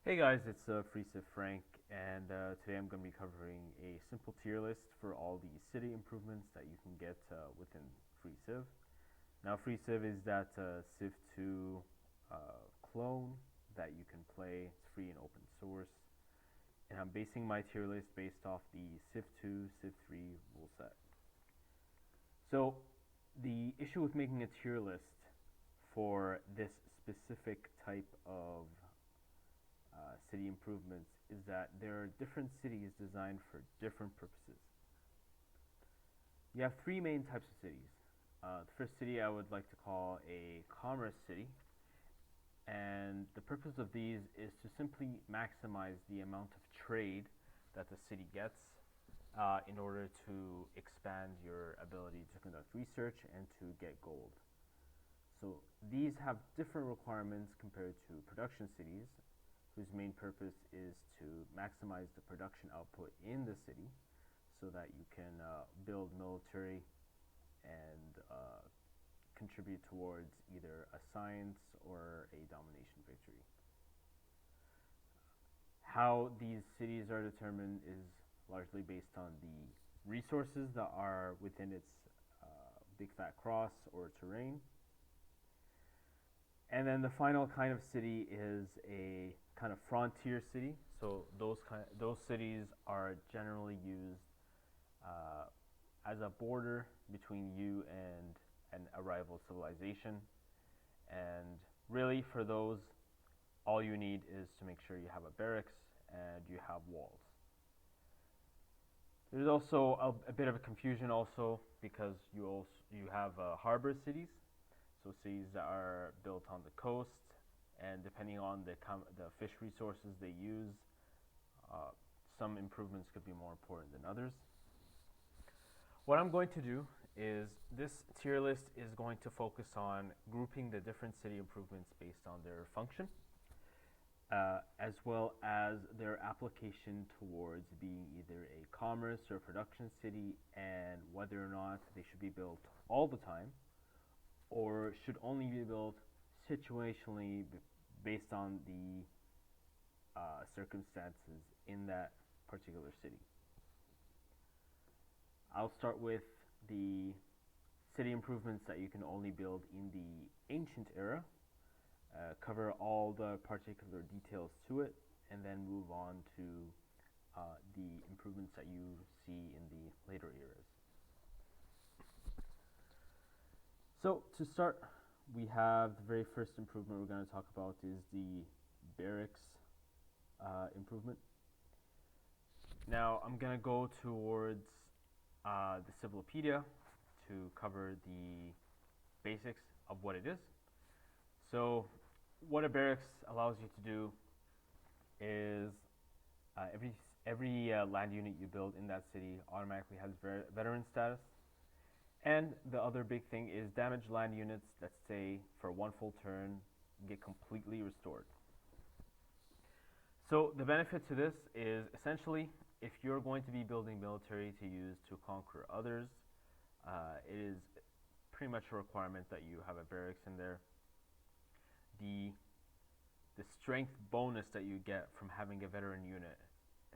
Hey guys, it's Freeciv Frank, and today I'm going to be covering a simple tier list for all the city improvements that you can get within Freeciv. Now, Freeciv is that Civ 2 clone that you can play. It's free and open source, and I'm basing my tier list based off the Civ 2, Civ 3 rule set. So, the issue with making a tier list for this specific type of city improvements is that there are different cities designed for different purposes. You have three main types of cities. The first city I would like to call a commerce city, and the purpose of these is to simply maximize the amount of trade that the city gets in order to expand your ability to conduct research and to get gold. So these have different requirements compared to production cities, whose main purpose is to maximize the production output in the city so that you can build military and contribute towards either a science or a domination victory. How these cities are determined is largely based on the resources that are within its big fat cross or terrain. And then the final kind of city is a kind of frontier city. So those cities are generally used as a border between you and a rival civilization. And really, for those, all you need is to make sure you have a barracks and you have walls. There's also a bit of a confusion also because you have harbor cities, so cities that are built on the coast, and depending on the fish resources they use, some improvements could be more important than others. What I'm going to do is this tier list is going to focus on grouping the different city improvements based on their function, as well as their application towards being either a commerce or production city, and whether or not they should be built all the time or should only be built situationally based on the circumstances in that particular city. I'll start with the city improvements that you can only build in the ancient era, cover all the particular details to it, and then move on to the improvements that you see in the later eras. So to start, we have the very first improvement we're going to talk about is the barracks improvement. Now I'm going to go towards the Civilopedia to cover the basics of what it is. So what a barracks allows you to do is every land unit you build in that city automatically has veteran status. And the other big thing is damaged land units that stay for one full turn get completely restored. So the benefit to this is essentially if you're going to be building military to use to conquer others, it is pretty much a requirement that you have a barracks in there. The strength bonus that you get from having a veteran unit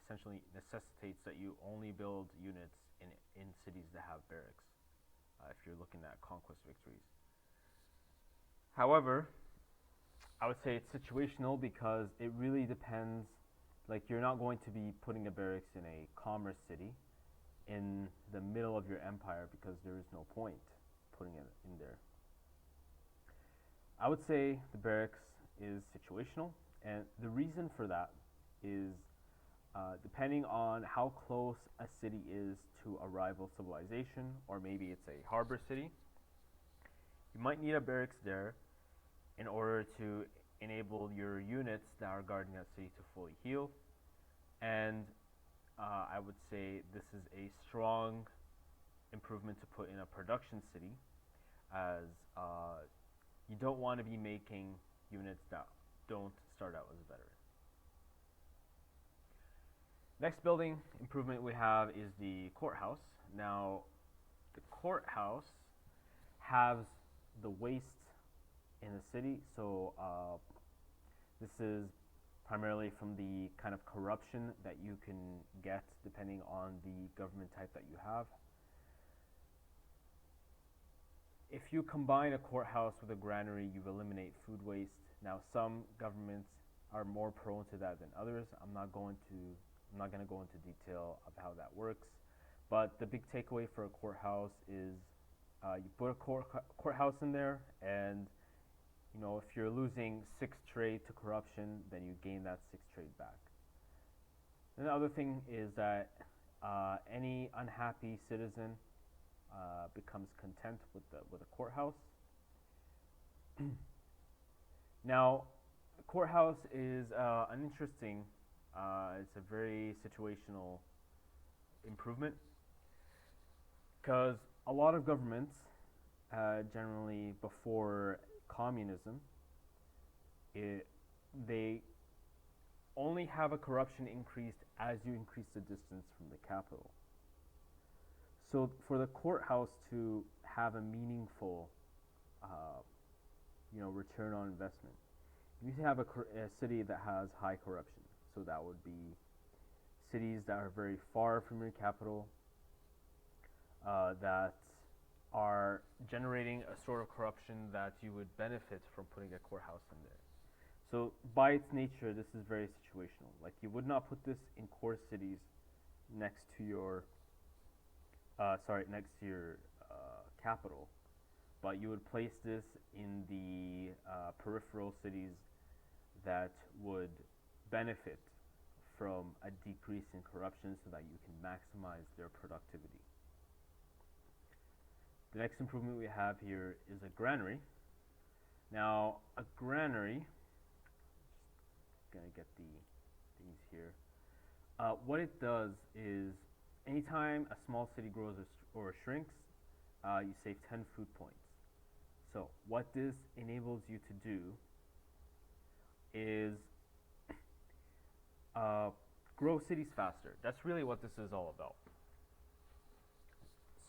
essentially necessitates that you only build units in cities that have barracks. If you're looking at conquest victories. However, I would say it's situational because it really depends. Like, you're not going to be putting a barracks in a commerce city in the middle of your empire because there is no point putting it in there. I would say the barracks is situational, and the reason for that is depending on how close a city is to a rival civilization, or maybe it's a harbor city, you might need a barracks there in order to enable your units that are guarding that city to fully heal. And I would say this is a strong improvement to put in a production city, as you don't want to be making units that don't start out as a veteran. Next building improvement we have is the courthouse. Now, the courthouse has the waste in the city, so this is primarily from the kind of corruption that you can get depending on the government type that you have. If you combine a courthouse with a granary, you eliminate food waste. Now, some governments are more prone to that than others. I'm not going to go into detail of how that works, but the big takeaway for a courthouse is you put a courthouse in there, and if you're losing 6 trade to corruption, then you gain that 6 trade back. And the other thing is that any unhappy citizen becomes content with a courthouse. Now, the courthouse is an interesting. It's a very situational improvement because a lot of governments, generally before communism, they only have a corruption increased as you increase the distance from the capital. So for the courthouse to have a meaningful, return on investment, you need to have a city that has high corruption. So that would be cities that are very far from your capital, that are generating a sort of corruption that you would benefit from putting a courthouse in there. So by its nature, this is very situational. Like, you would not put this in core cities next to your capital, but you would place this in the peripheral cities that would benefit from a decrease in corruption so that you can maximize their productivity. The next improvement we have here is a granary. Now, a granary, just gonna get the things here. What it does is, anytime a small city grows or shrinks, you save 10 food points. So what this enables you to do is grow cities faster. That's really what this is all about.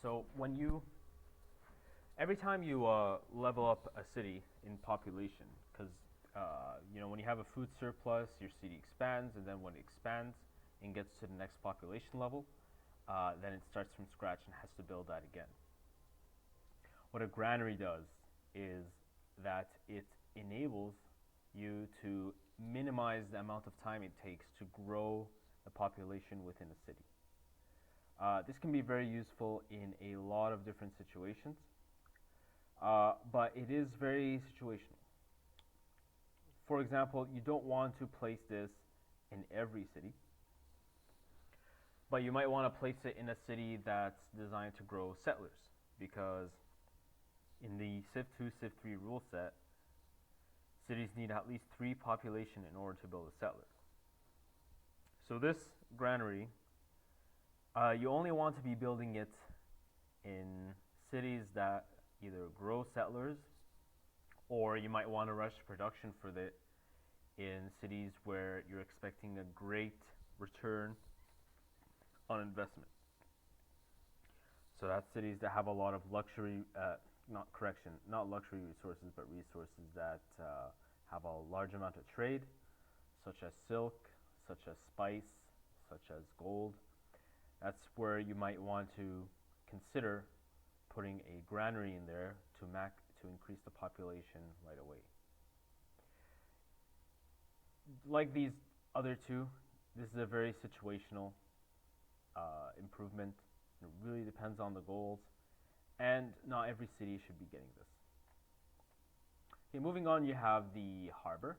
So every time you level up a city in population, because when you have a food surplus, your city expands, and then when it expands and gets to the next population level, then it starts from scratch and has to build that again. What a granary does is that it enables you to minimize the amount of time it takes to grow the population within a city. This can be very useful in a lot of different situations, but it is very situational. For example, you don't want to place this in every city, but you might want to place it in a city that's designed to grow settlers, because in the Civ 2, Civ 3 rule set, cities need at least 3 population in order to build a settler. So this granary, you only want to be building it in cities that either grow settlers, or you might want to rush production for it in cities where you're expecting a great return on investment. So that's cities that have a lot of luxury, not luxury resources, but resources that have a large amount of trade, such as silk, such as spice, such as gold. That's where you might want to consider putting a granary in there to increase the population right away. Like these other two, this is a very situational improvement. It really depends on the goals, and not every city should be getting this. Okay, moving on, you have the harbor.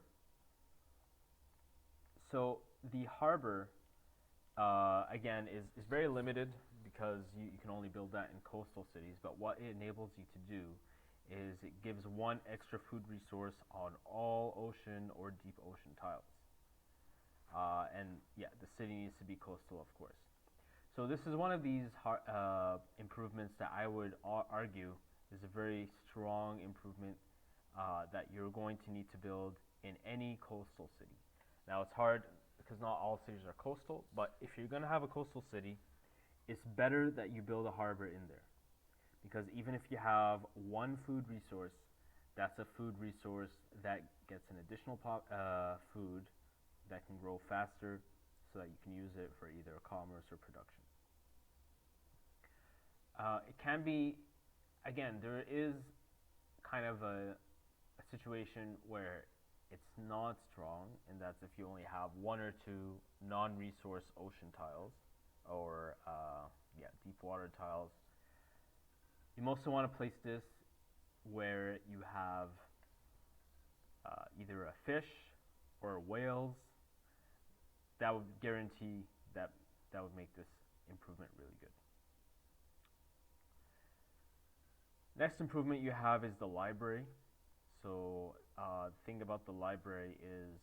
So the harbor, again, is very limited because you can only build that in coastal cities, but what it enables you to do is it gives 1 extra food resource on all ocean or deep ocean tiles. And yeah, the city needs to be coastal, of course. So this is one of these improvements that I would argue is a very strong improvement that you're going to need to build in any coastal city. Now, it's hard because not all cities are coastal, but if you're going to have a coastal city, it's better that you build a harbor in there. Because even if you have 1 food resource, that's a food resource that gets an additional food that grow faster so that you can use it for either commerce or production. It can be, again, there is kind of a situation where it's not strong, and that's if you only have one or two non-resource ocean tiles or deep water tiles. You mostly want to place this where you have either a fish or whales. That would guarantee that would make this improvement really good. Next improvement you have is the library. So the thing about the library is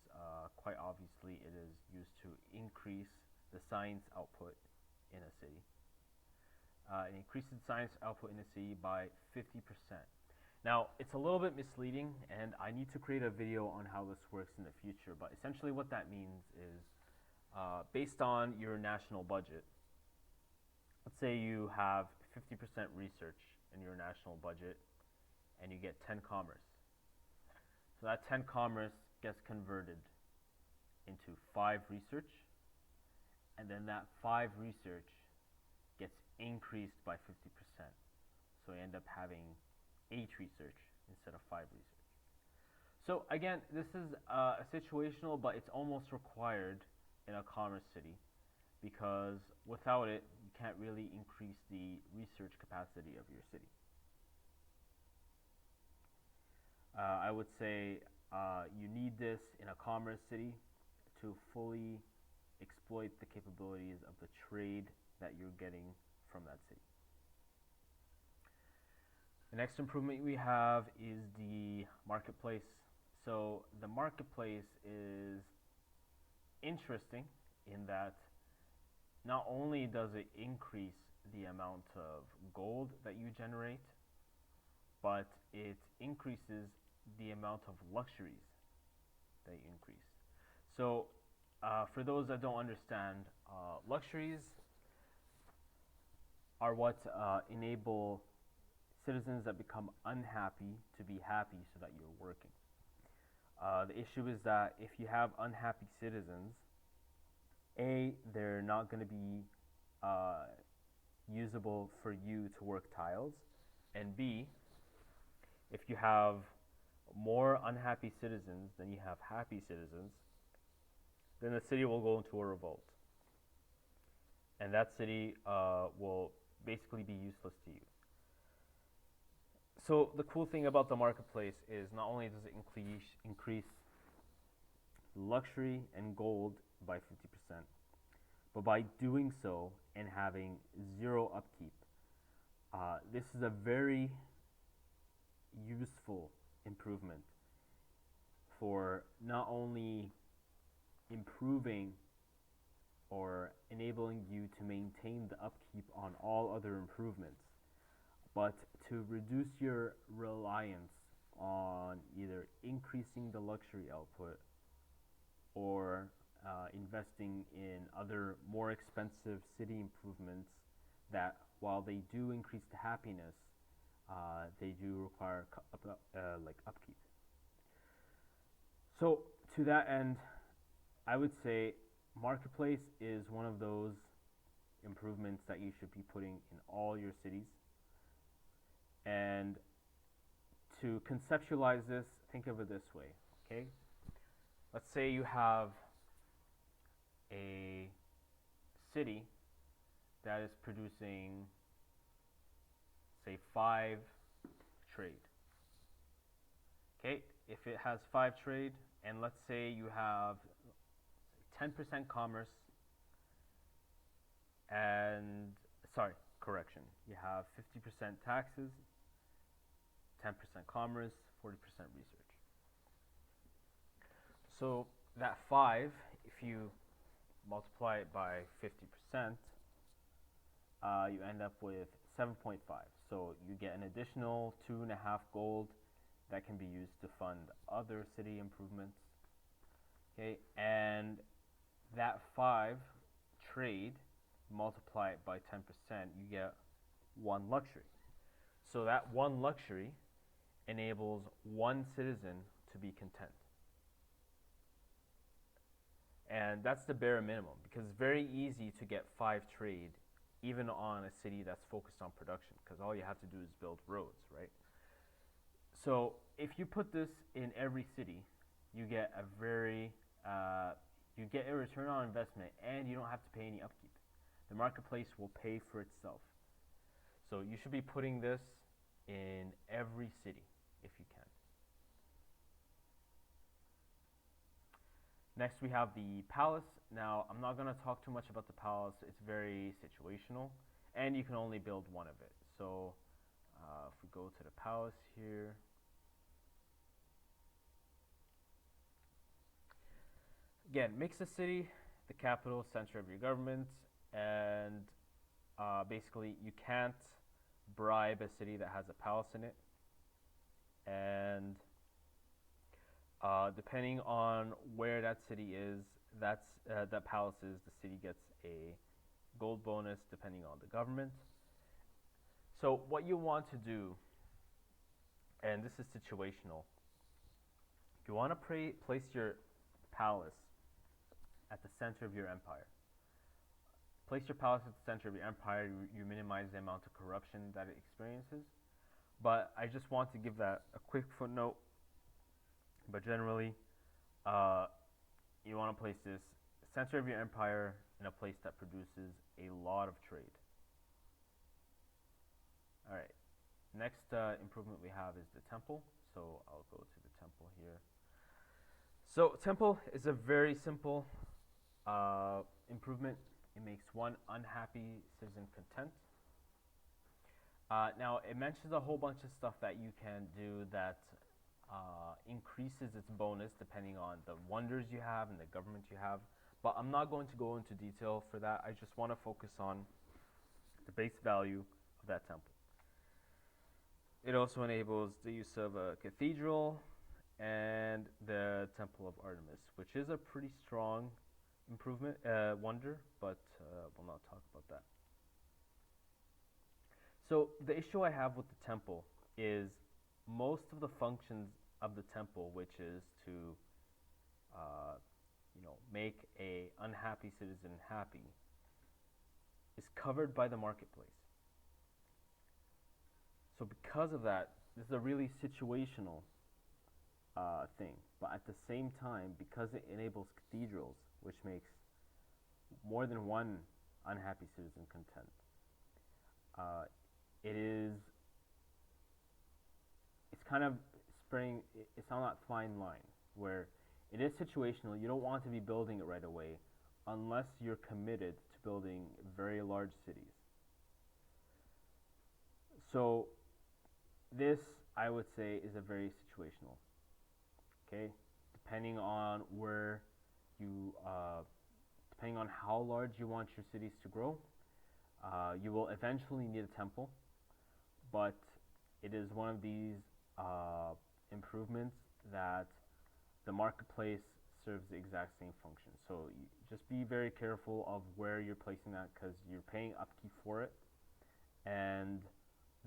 quite obviously it is used to increase the science output in a city. It increases science output in a city by 50%. Now, it's a little bit misleading, and I need to create a video on how this works in the future, but essentially what that means is based on your national budget, let's say you have 50% research in your national budget, and you get 10 commerce. So that 10 commerce gets converted into 5 research, and then that 5 research gets increased by 50%. So you end up having 8 research instead of 5 research. So again, this is situational, but it's almost required in a commerce city, because without it, you can't really increase the research capacity of your city. I would say you need this in a commerce city to fully exploit the capabilities of the trade that you're getting from that city. The next improvement we have is the marketplace. So the marketplace is interesting in that not only does it increase the amount of gold that you generate, but it increases the amount of luxuries that you increase. So for those that don't understand, luxuries are what enable citizens that become unhappy to be happy so that you're working. The issue is that if you have unhappy citizens, A, they're not going to be usable for you to work tiles, and B, if you have more unhappy citizens than you have happy citizens, then the city will go into a revolt. And that city will basically be useless to you. So the cool thing about the marketplace is not only does it increase luxury and gold by 50%, but by doing so and having zero upkeep, this is a very useful improvement for not only improving or enabling you to maintain the upkeep on all other improvements, but to reduce your reliance on either increasing the luxury output or investing in other more expensive city improvements that, while they do increase the happiness, they do require upkeep. So to that end, I would say marketplace is one of those improvements that you should be putting in all your cities. And to conceptualize this, think of it this way, okay? Let's say you have a city that is producing, say, 5 trade. Okay, if it has 5 trade, and let's say you have 10% commerce, and, sorry, correction, you have 50% taxes, 10% commerce, 40% research. So that 5, if you multiply it by 50%, you end up with 7.5. So you get an additional 2.5 gold that can be used to fund other city improvements. Okay, and that 5 trade, multiply it by 10%, you get 1 luxury. So that 1 luxury enables 1 citizen to be content. And that's the bare minimum because it's very easy to get 5 trade even on a city that's focused on production because all you have to do is build roads, right? So if you put this in every city, you get a very you get a return on investment and you don't have to pay any upkeep. The marketplace will pay for itself. So you should be putting this in every city if you can. Next we have the palace. Now I'm not going to talk too much about the palace. It's very situational and you can only build one of it. So if we go to the palace here, again, makes the city the capital center of your government, and basically you can't bribe a city that has a palace in it, and depending on where that city is, that palace is, the city gets a gold bonus depending on the government. So what you want to do, and this is situational, you want to place your palace at the center of your empire. Place your palace at the center of your empire, you minimize the amount of corruption that it experiences. But I just want to give that a quick footnote. But generally, you want to place this center of your empire in a place that produces a lot of trade. Alright, next improvement we have is the temple. So I'll go to the temple here. So temple is a very simple improvement. It makes one unhappy citizen content. Now it mentions a whole bunch of stuff that you can do that increases its bonus depending on the wonders you have and the government you have. But I'm not going to go into detail for that. I just want to focus on the base value of that temple. It also enables the use of a cathedral and the Temple of Artemis, which is a pretty strong improvement, wonder, but we'll not talk about that. So the issue I have with the temple is most of the functions of the temple, which is to make a unhappy citizen happy, is covered by the marketplace. So because of that, this is a really situational thing. But at the same time, because it enables cathedrals, which makes more than one unhappy citizen content, it's kind of it's on that fine line where it is situational. You don't want to be building it right away unless you're committed to building very large cities. So this, I would say, is a very situational. Okay, depending on where you, depending on how large you want your cities to grow, you will eventually need a temple, but it is one of these improvements that the marketplace serves the exact same function. So just be very careful of where you're placing that because you're paying upkeep for it, and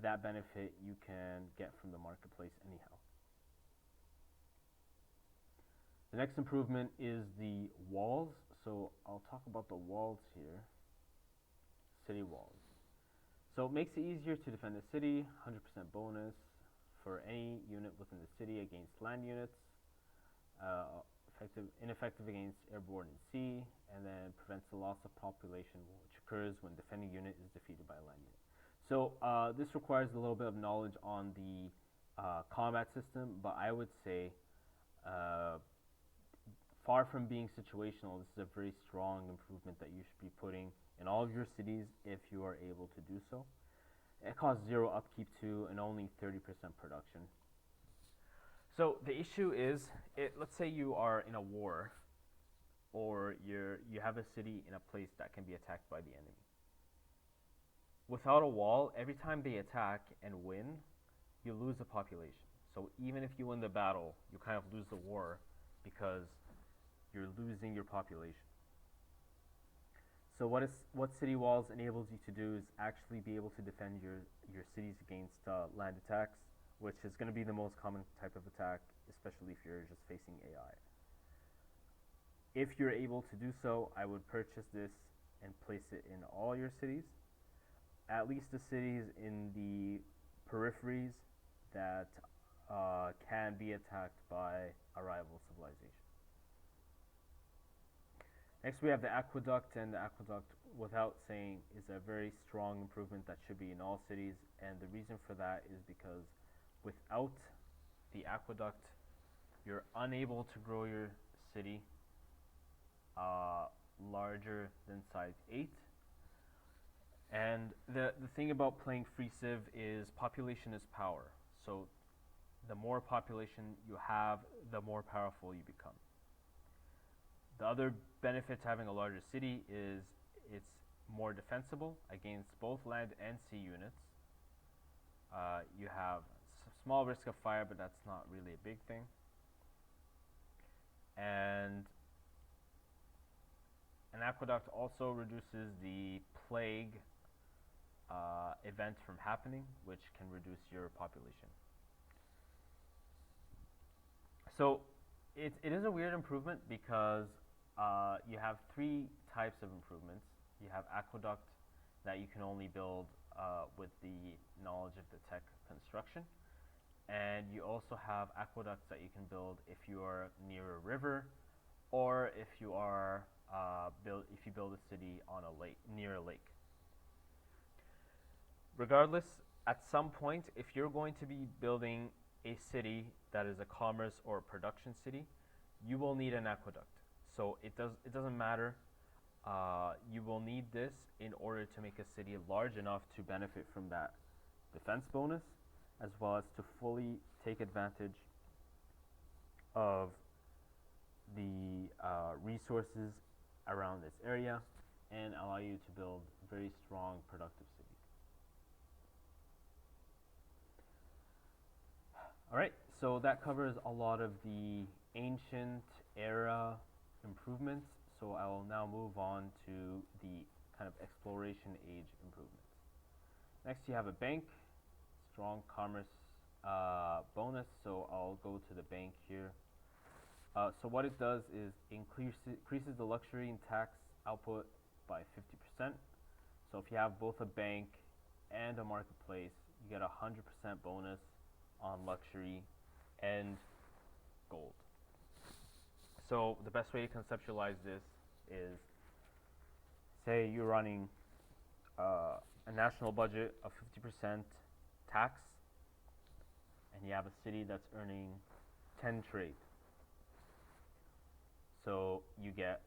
that benefit you can get from the marketplace anyhow. The next improvement is the walls. So I'll talk about the walls here. City walls. So it makes it easier to defend the city, 100% bonus for any unit within the city against land units, ineffective against airborne and sea, and then prevents the loss of population which occurs when defending unit is defeated by a land unit. So this requires a little bit of knowledge on the combat system, but I would say far from being situational, this is a very strong improvement that you should be putting in all of your cities if you are able to do so. It costs 0 upkeep too and only 30% production. So the issue is, let's say you are in a war or you have a city in a place that can be attacked by the enemy. Without a wall, every time they attack and win, you lose a population. So even if you win the battle, you kind of lose the war because you're losing your population. So what city walls enables you to do is actually be able to defend your cities against land attacks, which is going to be the most common type of attack, especially if you're just facing AI. If you're able to do so, I would purchase this and place it in all your cities, at least the cities in the peripheries that can be attacked by a rival civilization. Next, we have the aqueduct, and the aqueduct, without saying, is a very strong improvement that should be in all cities. And the reason for that is because without the aqueduct, you're unable to grow your city larger than size 8. And the thing about playing Freeciv is population is power. So the more population you have, the more powerful you become. The other benefit to having a larger city is it's more defensible against both land and sea units. You have small risk of fire, but that's not really a big thing. And an aqueduct also reduces the plague event from happening, which can reduce your population. So it is a weird improvement because you have 3 types of improvements. You have aqueduct that you can only build with the knowledge of the tech construction, and you also have aqueducts that you can build if you are near a river, or if you are if you build a city on a lake, near a lake. Regardless, at some point, if you're going to be building a city that is a commerce or a production city, you will need an aqueduct. So it doesn't matter. You will need this in order to make a city large enough to benefit from that defense bonus, as well as to fully take advantage of the resources around this area and allow you to build very strong, productive cities. Alright, so that covers a lot of the ancient era improvements. So I will now move on to the kind of exploration age improvements. Next, you have a bank, strong commerce bonus. So I'll go to the bank here. So what it does is increases the luxury and tax output by 50%. So if you have both a bank and a marketplace, you get a 100% bonus on luxury and gold. So the best way to conceptualize this is, say you're running a national budget of 50% tax, and you have a city that's earning 10 trade. So you get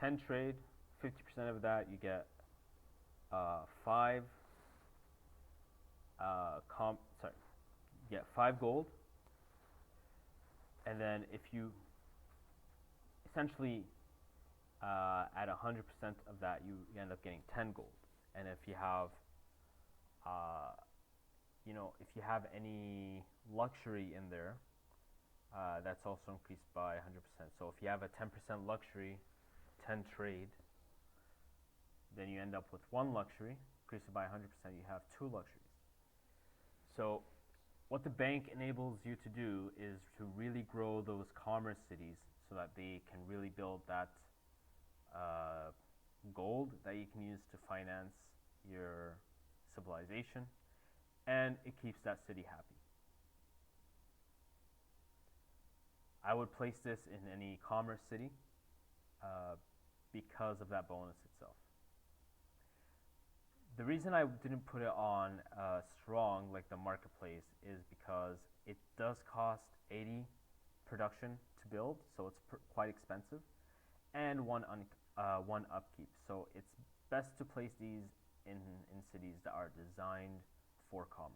10 trade, 50% of that you get 5 you get 5 gold, and then if you essentially at 100% of that you end up getting 10 gold. And if you have if you have any luxury in there, that's also increased by 100%. So if you have a 10% luxury, 10 trade, then you end up with 1 luxury, increase it by 100%, you have 2 luxuries. So what the bank enables you to do is to really grow those commerce cities so that they can really build that gold that you can use to finance your civilization, and it keeps that city happy. I would place this in any commerce city because of that bonus itself. The reason I didn't put it on strong like the marketplace is because it does cost 80 production to build, so it's quite expensive, and one upkeep. So it's best to place these in cities that are designed for commerce.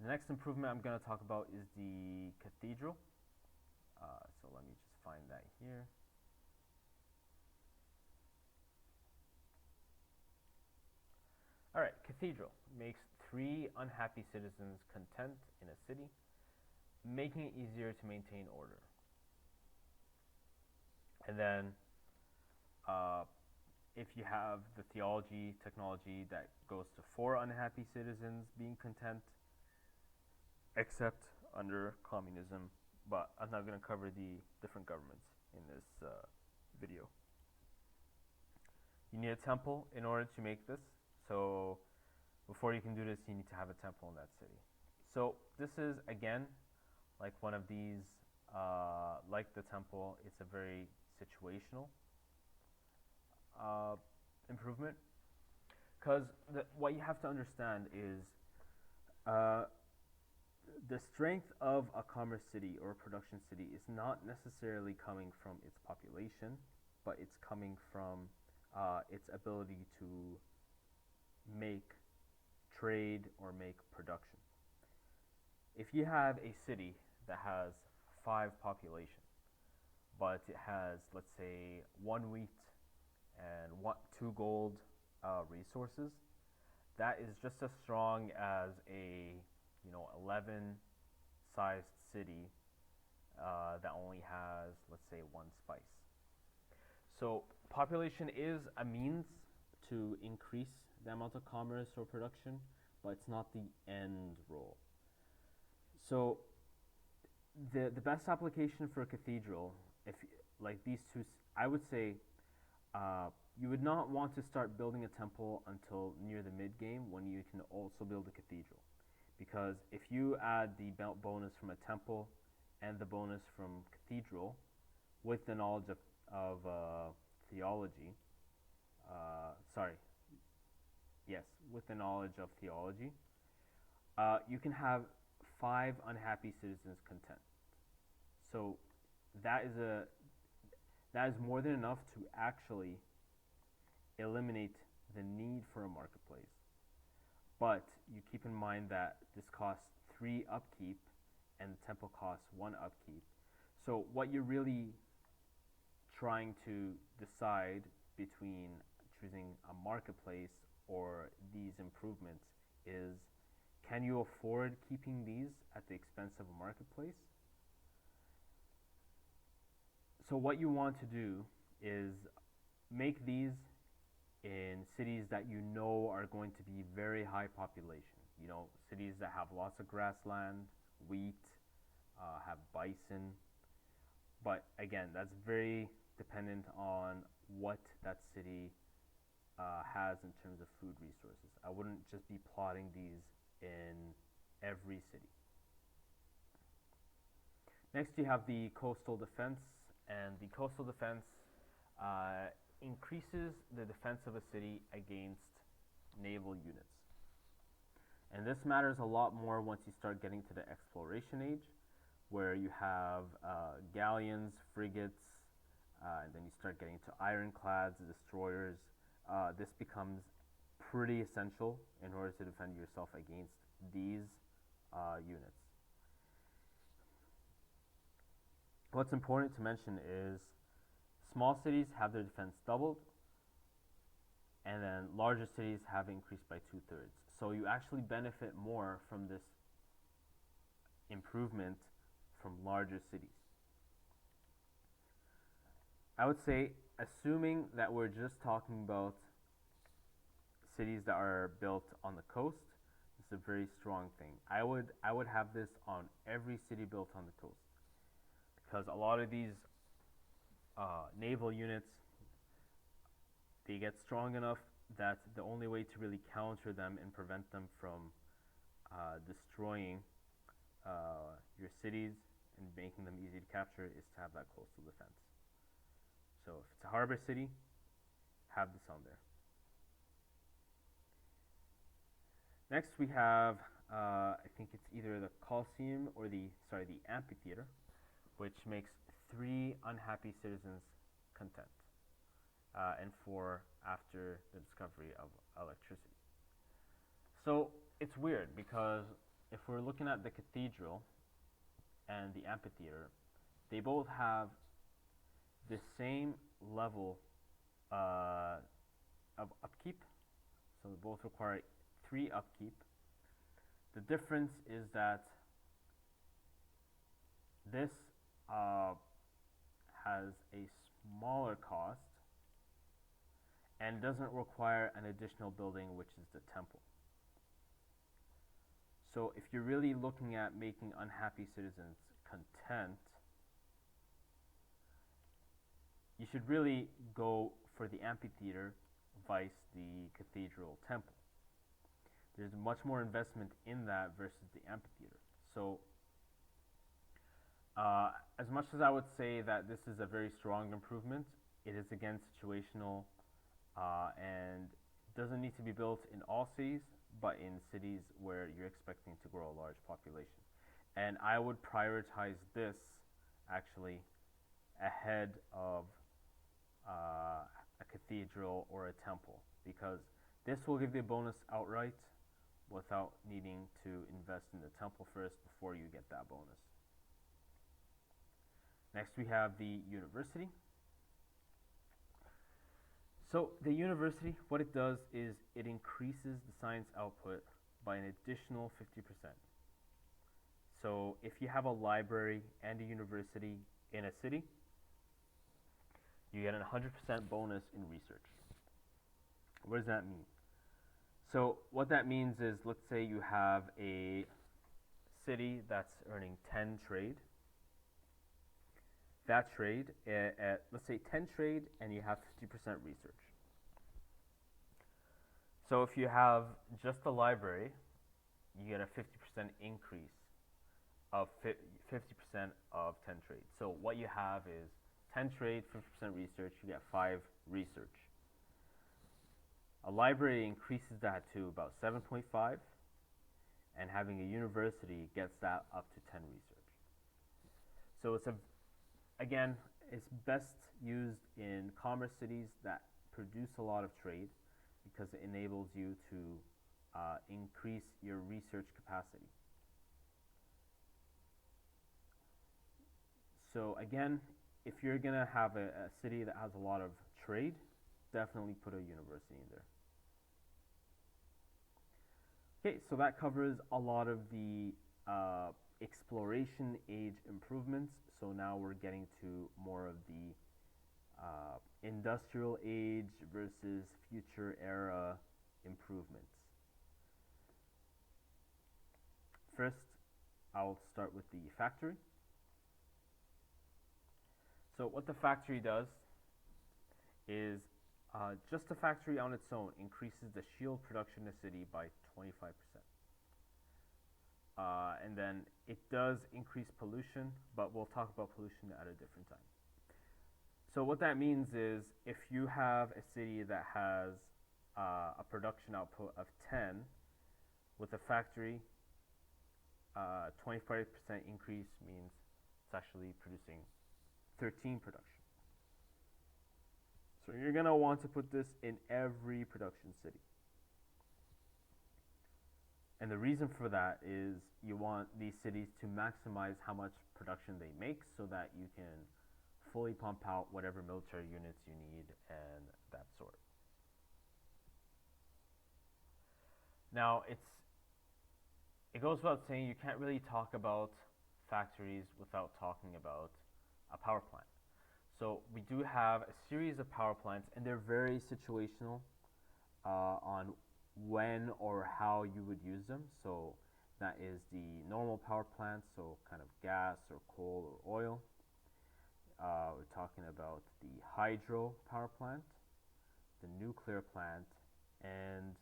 The next improvement I'm going to talk about is the cathedral. So let me just find that here. Alright, cathedral makes 3 unhappy citizens content in a city, making it easier to maintain order. And then if you have the theology technology, that goes to 4 unhappy citizens being content, except under communism but I'm not going to cover the different governments in this video. You need a temple in order to make this. So before you can do this, you need to have a temple in that city. So this is, again, like one of these, like the temple, it's a very situational improvement. Because what you have to understand is the strength of a commerce city or a production city is not necessarily coming from its population, but it's coming from its ability to make trade or make production. If you have a city that has 5 population, but it has, let's say, 1 wheat and 2 gold resources, that is just as strong as a 11 sized city that only has, let's say, 1 spice. So population is a means to increase the amount of commerce or production, but it's not the end role. So the best application for a cathedral, if like these two, I would say you would not want to start building a temple until near the mid game when you can also build a cathedral, because if you add the bonus from a temple and the bonus from cathedral with the knowledge of theology, with the knowledge of theology, you can have 5 unhappy citizens content. So that is more than enough to actually eliminate the need for a marketplace. But you keep in mind that this costs 3 upkeep and the temple costs 1 upkeep. So what you're really trying to decide between choosing a marketplace or these improvements is, can you afford keeping these at the expense of a marketplace? So what you want to do is make these in cities that you know are going to be very high population. Cities that have lots of grassland, wheat, have bison. But again, that's very dependent on what that city has in terms of food resources. I wouldn't just be plotting these in every city. Next, you have the coastal defense, and the coastal defense increases the defense of a city against naval units. And this matters a lot more once you start getting to the exploration age, where you have galleons, frigates, and then you start getting to ironclads, destroyers. This becomes pretty essential in order to defend yourself against these units. What's important to mention is small cities have their defense doubled, and then larger cities have increased by 2/3. So you actually benefit more from this improvement from larger cities. I would say, assuming that we're just talking about cities that are built on the coast, it's a very strong thing. I would have this on every city built on the coast, because a lot of these naval units, they get strong enough that the only way to really counter them and prevent them from destroying your cities and making them easy to capture is to have that coastal defense. So if it's a harbor city, have this on there. Next we have, I think it's either the Colosseum or the amphitheater, which makes 3 unhappy citizens content, and 4 after the discovery of electricity. So it's weird, because if we're looking at the cathedral and the amphitheater, they both have the same level of upkeep, so they both require 3 upkeep. The difference is that this has a smaller cost and doesn't require an additional building, which is the temple. So if you're really looking at making unhappy citizens content, you should really go for the amphitheater vice the cathedral temple. There's much more investment in that versus the amphitheater. So, as much as I would say that this is a very strong improvement, it is again situational and doesn't need to be built in all cities, but in cities where you're expecting to grow a large population. And I would prioritize this actually ahead of a cathedral or a temple, because this will give you a bonus outright without needing to invest in the temple first before you get that bonus. Next we have the university. So the university, what it does is it increases the science output by an additional 50%. So if you have a library and a university in a city, you get a 100% bonus in research. What does that mean? So what that means is, let's say you have a city that's earning 10 trade. That trade, let's say 10 trade, and you have 50% research. So if you have just the library, you get a 50% increase of 50% of 10 trade. So what you have is 10 trade, 50% research, you get 5 research. A library increases that to about 7.5, and having a university gets that up to 10 research. So again, it's best used in commerce cities that produce a lot of trade, because it enables you to increase your research capacity. So again, if you're going to have a city that has a lot of trade, definitely put a university in there. Okay, so that covers a lot of the exploration age improvements. So now we're getting to more of the industrial age versus future era improvements. First, I'll start with the factory. So what the factory does is just the factory on its own increases the shield production in the city by 25%. And then it does increase pollution, but we'll talk about pollution at a different time. So what that means is, if you have a city that has a production output of 10, with a factory, 25% increase means it's actually producing 13 production. So you're going to want to put this in every production city. And the reason for that is you want these cities to maximize how much production they make, so that you can fully pump out whatever military units you need and that sort. Now, it goes without saying, you can't really talk about factories without talking about a power plant. So we do have a series of power plants, and they're very situational on when or how you would use them. So that is the normal power plants, so kind of gas or coal or oil. We're talking about the hydro power plant, the nuclear plant, and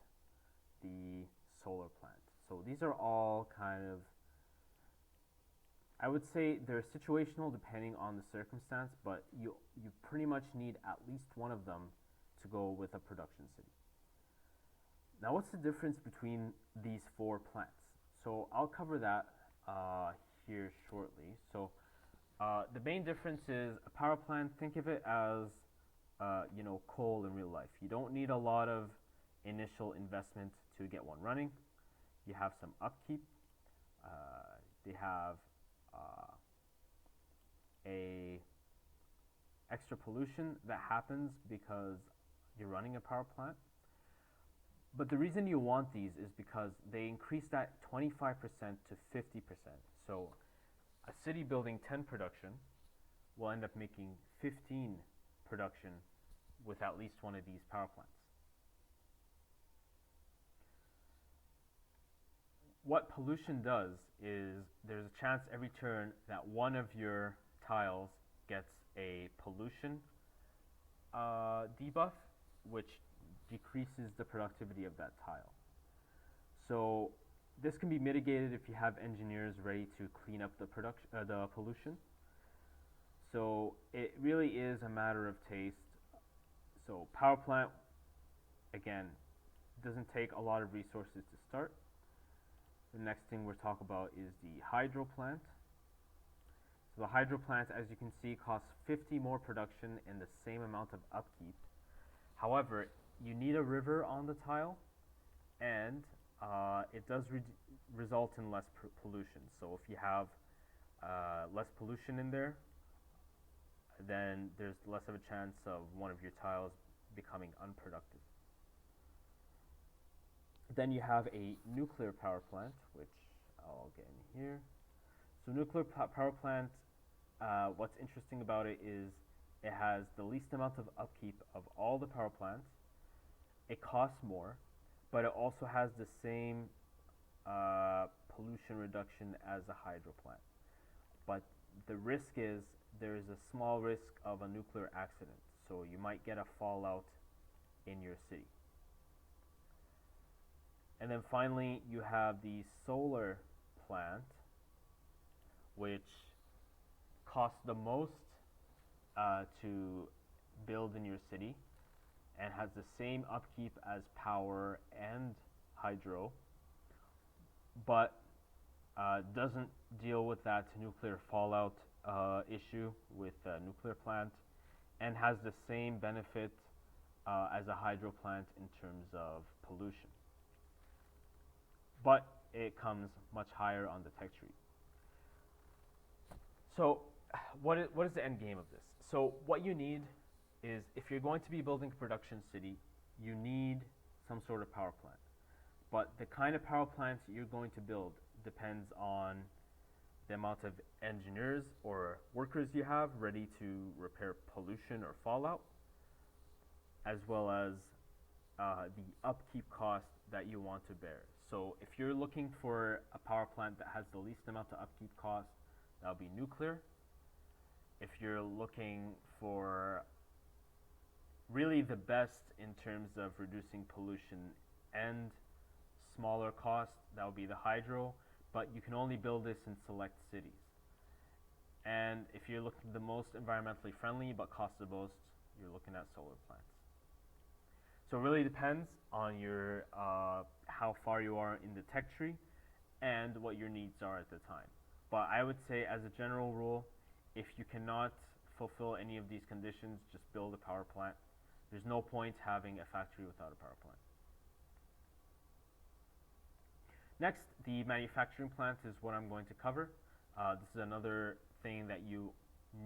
the solar plant. So these are all kind of, I would say they're situational depending on the circumstance, but you pretty much need at least one of them to go with a production city. Now, what's the difference between these 4 plants? So I'll cover that here shortly. So the main difference is a power plant, think of it as coal in real life. You don't need a lot of initial investment to get one running. You have some upkeep. They have a extra pollution that happens because you're running a power plant. But the reason you want these is because they increase that 25% to 50%. So a city building 10 production will end up making 15 production with at least one of these power plants. what pollution does is there's a chance every turn that one of your tiles gets a pollution debuff, which decreases the productivity of that tile. So this can be mitigated if you have engineers ready to clean up the pollution. So it really is a matter of taste. So power plant, again, doesn't take a lot of resources to start. The next thing we'll talk about is the hydro plant. So the hydro plant, as you can see, costs 50 more production and the same amount of upkeep. However, you need a river on the tile, and it does result in less pollution. So if you have less pollution in there, then there's less of a chance of one of your tiles becoming unproductive. Then you have a nuclear power plant, which I'll get in here. So nuclear power plant, what's interesting about it is it has the least amount of upkeep of all the power plants. It costs more, but it also has the same pollution reduction as a hydro plant. But the risk is there is a small risk of a nuclear accident, so you might get a fallout in your city. And then finally, you have the solar plant, which costs the most to build in your city and has the same upkeep as power and hydro, but doesn't deal with that nuclear fallout issue with a nuclear plant, and has the same benefit as a hydro plant in terms of pollution. But it comes much higher on the tech tree. So what is the end game of this? So what you need is, if you're going to be building a production city, you need some sort of power plant. But the kind of power plants you're going to build depends on the amount of engineers or workers you have ready to repair pollution or fallout, as well as the upkeep cost that you want to bear. So if you're looking for a power plant that has the least amount of upkeep cost, that'll be nuclear. If you're looking for really the best in terms of reducing pollution and smaller cost, that would be the hydro, but you can only build this in select cities. And if you're looking the most environmentally friendly but cost the most, you're looking at solar plants. So it really depends on your how far you are in the tech tree and what your needs are at the time. But I would say, as a general rule, if you cannot fulfill any of these conditions, just build a power plant. There's no point having a factory without a power plant. Next, the manufacturing plant is what I'm going to cover. This is another thing that you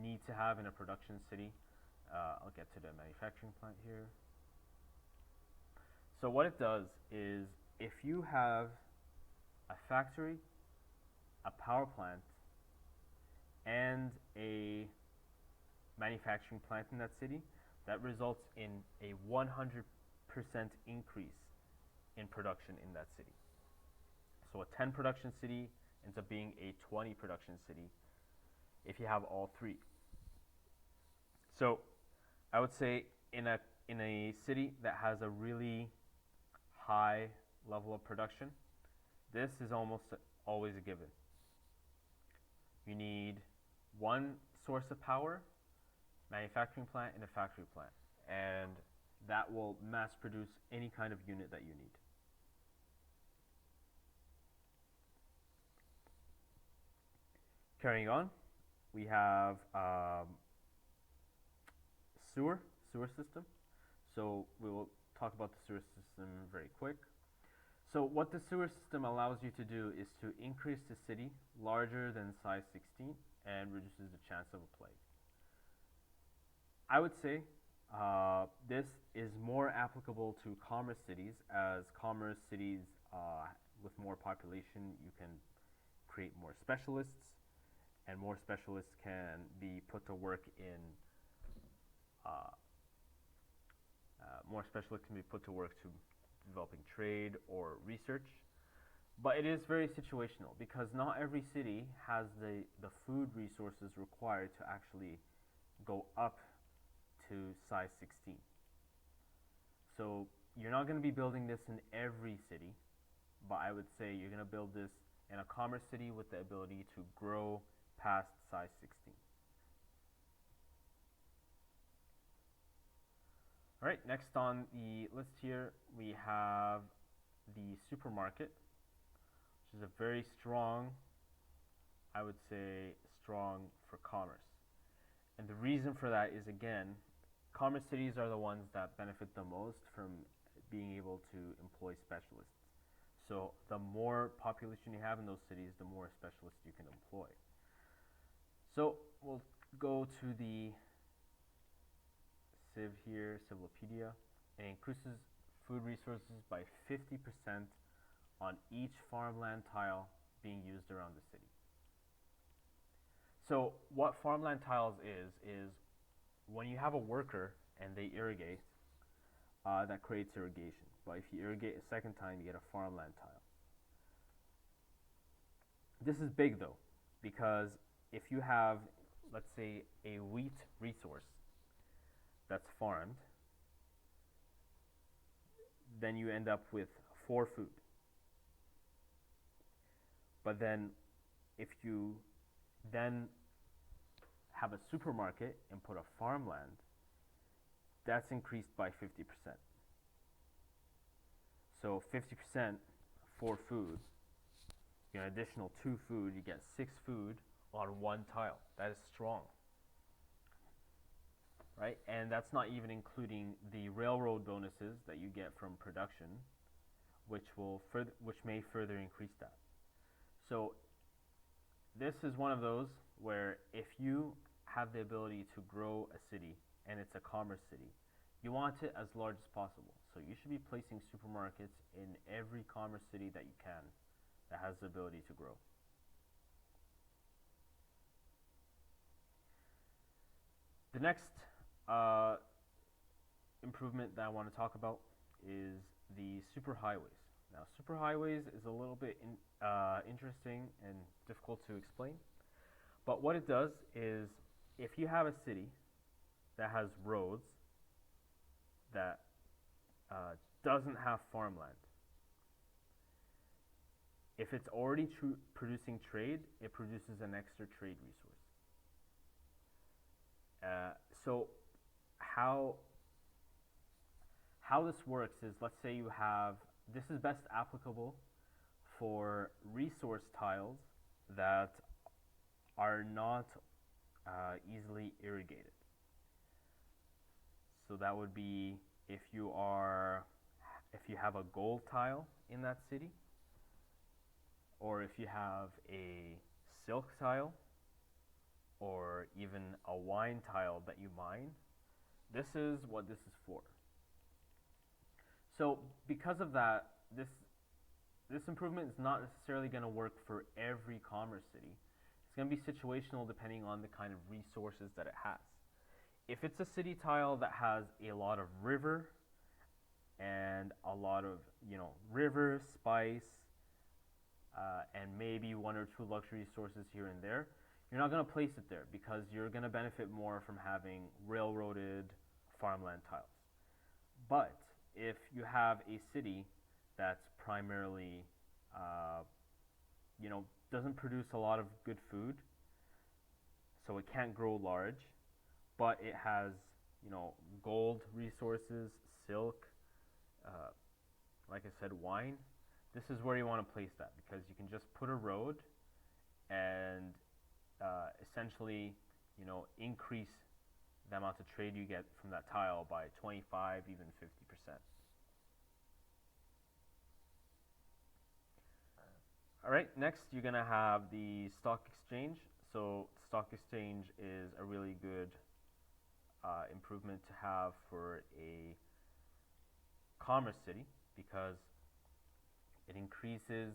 need to have in a production city. I'll get to the manufacturing plant here. So what it does is, if you have a factory, a power plant, and a manufacturing plant in that city, that results in a 100% increase in production in that city. So a 10 production city ends up being a 20 production city if you have all three. So I would say in a city that has a really high level of production, this is almost always a given. You need one source of power, manufacturing plant, and a factory plant, and that will mass produce any kind of unit that you need. Carrying on, we have sewer system. So we will talk about the sewer system very quick. So what the sewer system allows you to do is to increase the city larger than size 16 and reduces the chance of a plague. I would say this is more applicable to commerce cities, as commerce cities with more population, you can create more specialists, and more specialists can be put to work in more specialists can be put to work to developing trade or research. But it is very situational because not every city has the food resources required to actually go up to size 16. So you're not going to be building this in every city, but I would say you're going to build this in a commerce city with the ability to grow past size 16. All right, next on the list here we have the supermarket, which is a very strong, I would say, strong for commerce. And the reason for that is, again, commerce cities are the ones that benefit the most from being able to employ specialists. So the more population you have in those cities, the more specialists you can employ. So we'll go to the Civ here, Civilopedia. It increases food resources by 50% on each farmland tile being used around the city. So what farmland tiles is when you have a worker and they irrigate, that creates irrigation. But if you irrigate a second time, you get a farmland tile. This is big though, because if you have, let's say, a wheat resource that's farmed, then you end up with 4 food. But then if you then have a supermarket and put a farmland, that's increased by 50%. So 50% 4 food, you get an additional 2 food, you get 6 food on 1 tile. That is strong. Right? And that's not even including the railroad bonuses that you get from production, which may further increase that. So this is one of those where if you have the ability to grow a city and it's a commerce city, you want it as large as possible. So you should be placing supermarkets in every commerce city that you can that has the ability to grow. The next improvement that I want to talk about is the superhighways. Now, superhighways is a little bit interesting and difficult to explain, but what it does is if you have a city that has roads that doesn't have farmland, if it's already producing trade, it produces an extra trade resource. So how this works is, let's say you have, this is best applicable for resource tiles that are not easily irrigated. So that would be if you have a gold tile in that city, or if you have a silk tile, or even a wine tile that you mine. This is what this is for. So because of that, this improvement is not necessarily going to work for every commerce city. It's going to be situational depending on the kind of resources that it has. If it's a city tile that has a lot of river and a lot of, river, spice, and maybe 1 or 2 luxury sources here and there, you're not going to place it there because you're going to benefit more from having railroaded farmland tiles. But if you have a city that's primarily, doesn't produce a lot of good food, so it can't grow large, but it has, gold resources, silk, like I said, wine, this is where you want to place that because you can just put a road and essentially, increase the amount of trade you get from that tile by 25, even 50%. All right, next you're going to have the stock exchange. So stock exchange is a really good improvement to have for a commerce city because it increases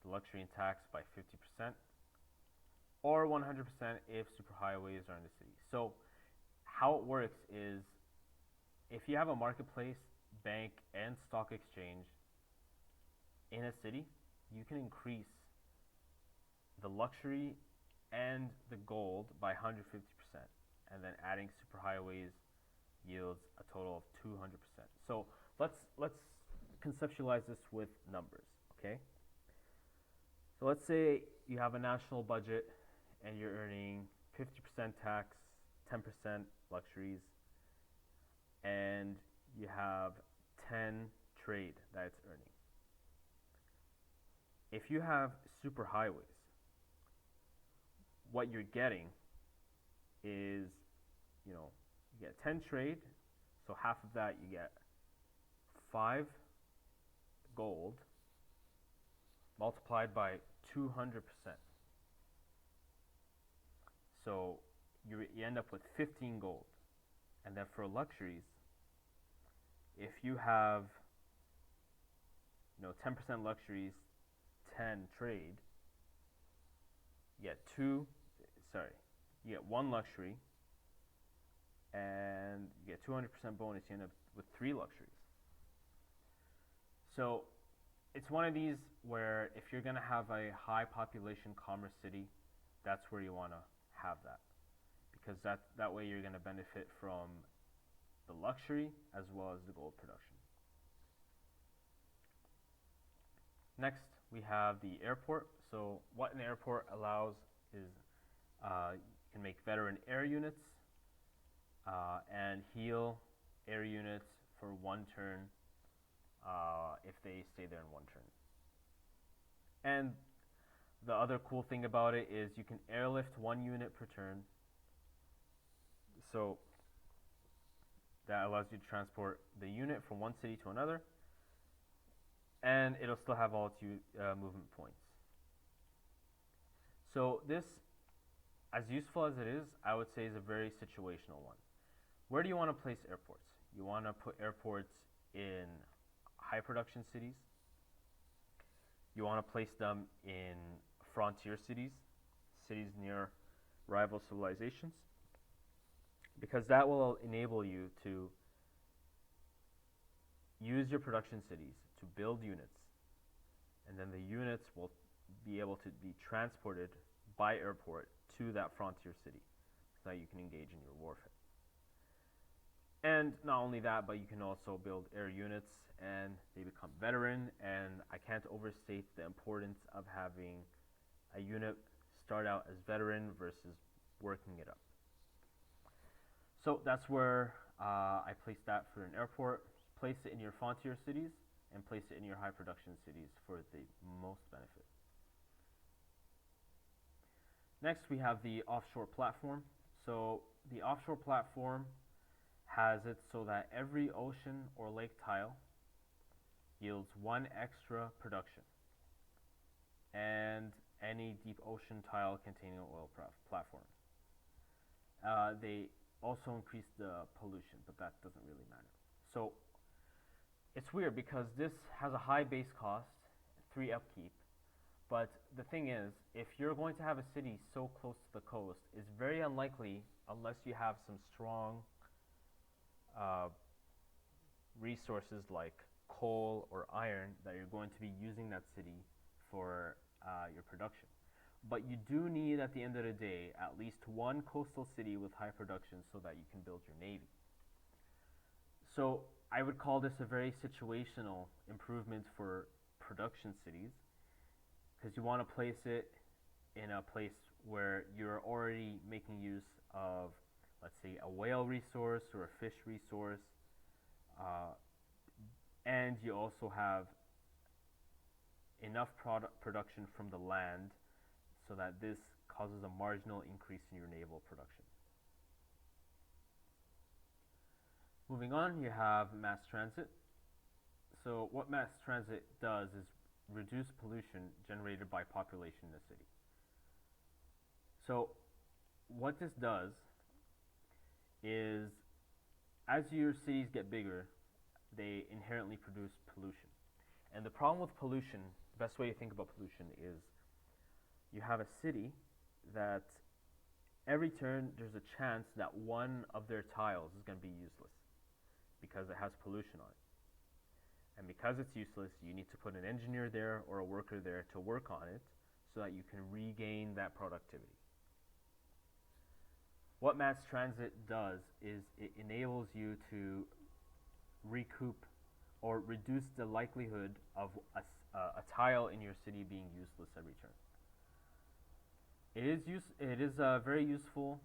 the luxury and tax by 50%. Or 100% if superhighways are in the city. So how it works is if you have a marketplace, bank, and stock exchange in a city, you can increase the luxury and the gold by 150%, and then adding superhighways yields a total of 200%. So let's conceptualize this with numbers, okay? So let's say you have a national budget and you're earning 50% tax, 10% luxuries, and you have 10 trade that it's earning. If you have superhighways, what you're getting is, you get 10 trade, so half of that you get 5 gold multiplied by 200%. So you end up with 15 gold. And then for luxuries, if you have 10% luxuries, 10 trade, you get 1 luxury, and you get 200% bonus, you end up with 3 luxuries. So it's one of these where if you're going to have a high population commerce city, that's where you want to have that, because that way you're going to benefit from the luxury as well as the gold production. Next, we have the airport. So what an airport allows is you can make veteran air units and heal air units for 1 turn if they stay there in 1 turn. And the other cool thing about it is you can airlift 1 unit per turn. So that allows you to transport the unit from one city to another, and it'll still have all its movement points. So this, as useful as it is, I would say is a very situational one. Where do you want to place airports? You want to put airports in high production cities. You want to place them in frontier cities, cities near rival civilizations, because that will enable you to use your production cities to build units, and then the units will be able to be transported by airport to that frontier city so that you can engage in your warfare. And not only that, but you can also build air units and they become veteran, and I can't overstate the importance of having a unit start out as veteran versus working it up. So that's where I place that for an airport. Place it in your frontier cities and place it in your high production cities for the most benefit. Next, we have the offshore platform. So the offshore platform has it so that every ocean or lake tile yields 1 extra production, and any deep ocean tile containing an oil platform. They also increase the pollution, but that doesn't really matter. So it's weird because this has a high base cost, 3 upkeep, but the thing is, if you're going to have a city so close to the coast, it's very unlikely, unless you have some strong resources like coal or iron, that you're going to be using that city for your production. But you do need, at the end of the day, at least 1 coastal city with high production so that you can build your navy. So I would call this a very situational improvement for production cities, because you want to place it in a place where you're already making use of, let's say, a whale resource or a fish resource, and you also have enough production from the land so that this causes a marginal increase in your naval production. Moving on, you have mass transit. So what mass transit does is reduce pollution generated by population in a city. So what this does is, as your cities get bigger, they inherently produce pollution. And the problem with pollution, the best way to think about pollution is, you have a city that every turn there's a chance that one of their tiles is going to be useless because it has pollution on it. And because it's useless, you need to put an engineer there or a worker there to work on it so that you can regain that productivity. What mass transit does is it enables you to recoup or reduce the likelihood of a tile in your city being useless every turn. It is a very useful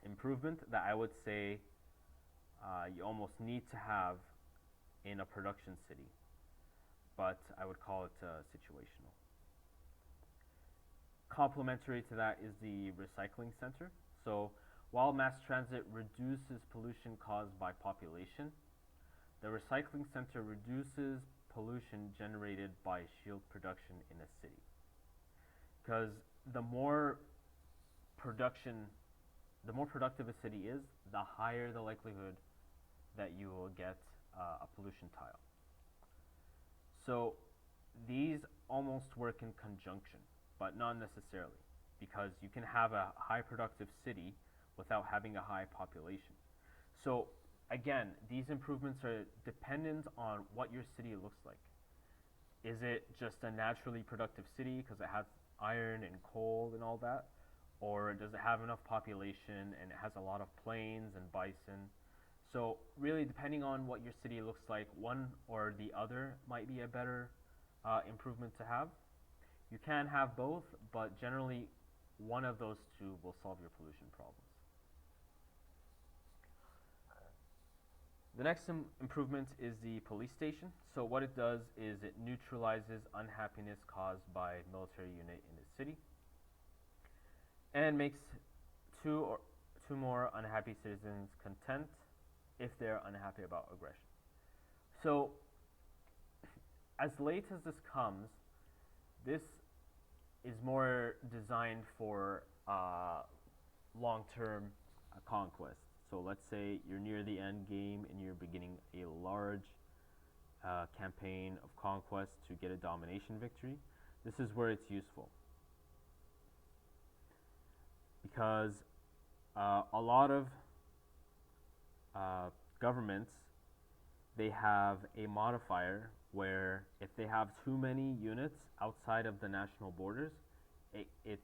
improvement that I would say you almost need to have in a production city, but I would call it situational. Complementary to that is the recycling center. So while mass transit reduces pollution caused by population, the recycling center reduces pollution generated by shield production in a city. Because the more productive a city is, the higher the likelihood that you will get a pollution tile. So these almost work in conjunction, but not necessarily, because you can have a high productive city without having a high population. So again, these improvements are dependent on what your city looks like. Is it just a naturally productive city because it has iron and coal and all that? Or does it have enough population and it has a lot of plains and bison? So really, depending on what your city looks like, one or the other might be a better improvement to have. You can have both, but generally one of those two will solve your pollution problems. The next improvement is the police station. So what it does is it neutralizes unhappiness caused by a military unit in a city and makes two more unhappy citizens content if they're unhappy about aggression. So as late as this comes, this is more designed for long-term conquest. So let's say you're near the end game and you're beginning a large campaign of conquest to get a domination victory. This is where it's useful. Because a lot of governments, they have a modifier where if they have too many units outside of the national borders, it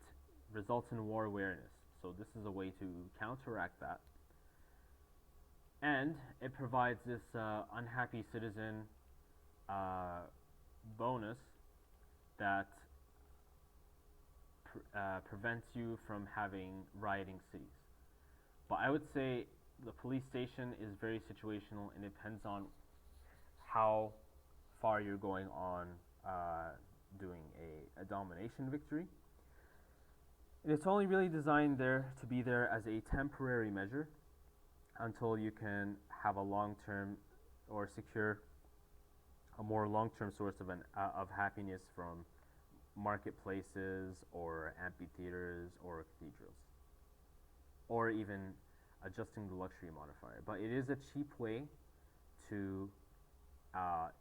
results in war awareness. So this is a way to counteract that. And it provides this unhappy citizen bonus that prevents you from having rioting cities. But I would say the police station is very situational and it depends on how far you're going on doing a domination victory. And it's only really designed there to be there as a temporary measure until you can have a long-term or secure a more long-term source of happiness from marketplaces or amphitheaters or cathedrals, or even adjusting the luxury modifier. But it is a cheap way to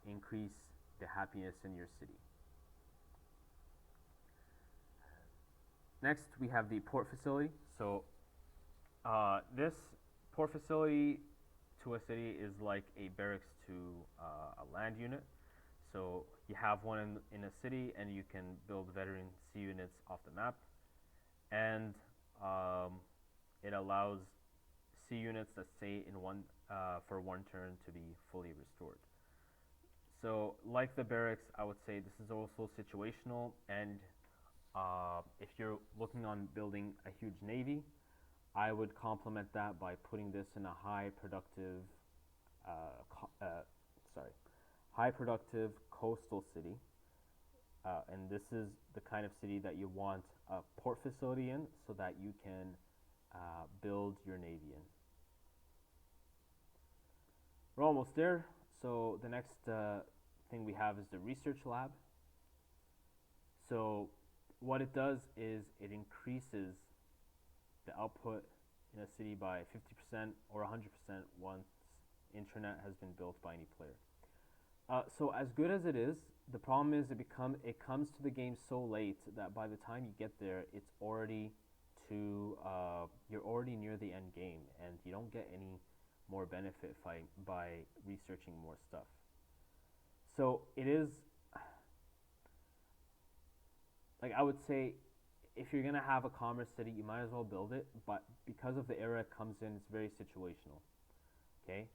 increase the happiness in your city. Next, we have the port facility. So this port facility to a city is like a barracks to a land unit. So you have one in a city and you can build veteran C units off the map. And it allows C units that stay in one for one turn to be fully restored. So like the barracks, I would say this is also situational, and if you're looking on building a huge navy, I would complement that by putting this in a high productive coastal city, and this is the kind of city that you want a port facility in so that you can build your navy in. We're almost there. So the next thing we have is the research lab. So what it does is it increases the output in a city by 50% or 100% once internet has been built by any player. So as good as it is, the problem is it comes to the game so late that by the time you get there, it's already you're already near the end game, and you don't get any more benefit by researching more stuff. So it is, like, I would say, if you're gonna have a commerce city, you might as well build it. But because of the era it comes in, it's very situational. Okay,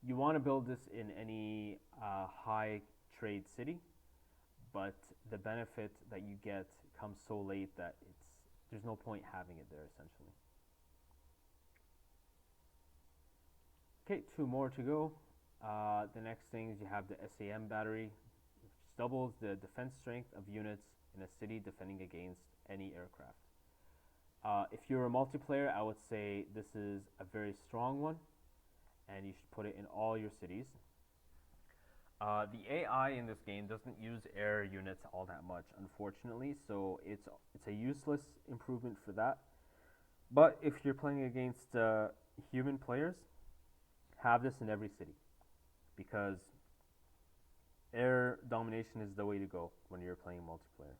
you want to build this in any high trade city, but the benefit that you get comes so late that there's no point having it there essentially. Okay, two more to go. The next thing is you have the SAM battery, which doubles the defense strength of units in a city defending against any aircraft. If you're a multiplayer, I would say this is a very strong one, and you should put it in all your cities. The AI in this game doesn't use air units all that much, unfortunately, so it's a useless improvement for that. But if you're playing against human players, have this in every city, because air domination is the way to go when you're playing multiplayer.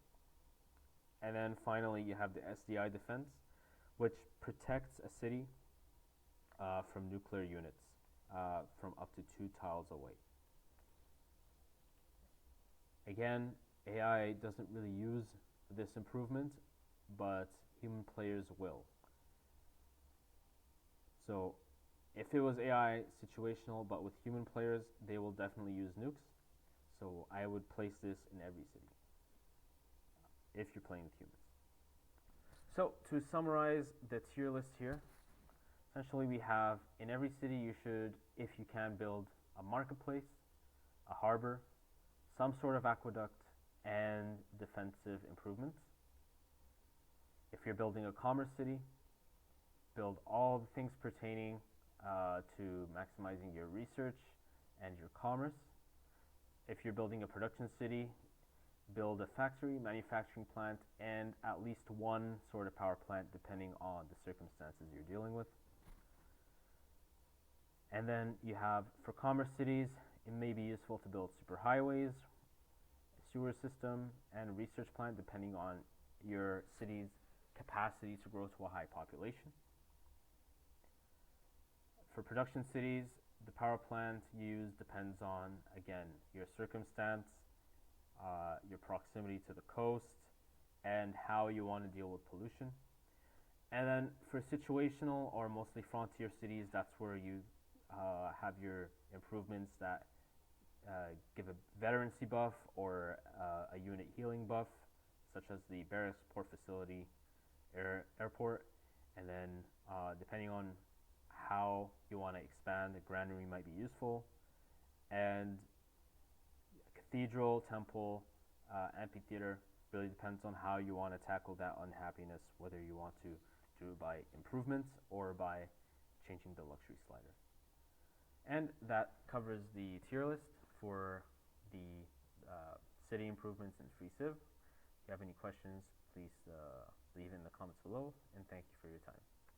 And then finally, you have the SDI defense, which protects a city from nuclear units from up to 2 tiles away. Again, AI doesn't really use this improvement, but human players will. So if it was AI situational, but with human players, they will definitely use nukes. So I would place this in every city if you're playing with humans. So to summarize the tier list here, essentially we have, in every city you should, if you can, build a marketplace, a harbor, some sort of aqueduct, and defensive improvements. If you're building a commerce city, build all the things pertaining to maximizing your research and your commerce. If you're building a production city, build a factory, manufacturing plant, and at least one sort of power plant depending on the circumstances you're dealing with. And then you have, for commerce cities, it may be useful to build superhighways, a sewer system, and a research plant depending on your city's capacity to grow to a high population. For production cities, the power plant used depends on, again, your circumstance, your proximity to the coast, and how you want to deal with pollution. And then for situational or mostly frontier cities, that's where you have your improvements that give a veterancy buff or a unit healing buff, such as the barracks, port facility, airport. And then depending on how you want to expand, the granary might be useful. And cathedral, temple, amphitheater really depends on how you want to tackle that unhappiness, whether you want to do it by improvements or by changing the luxury slider. And that covers the tier list for the city improvements in Freeciv. If you have any questions, please leave in the comments below, and thank you for your time.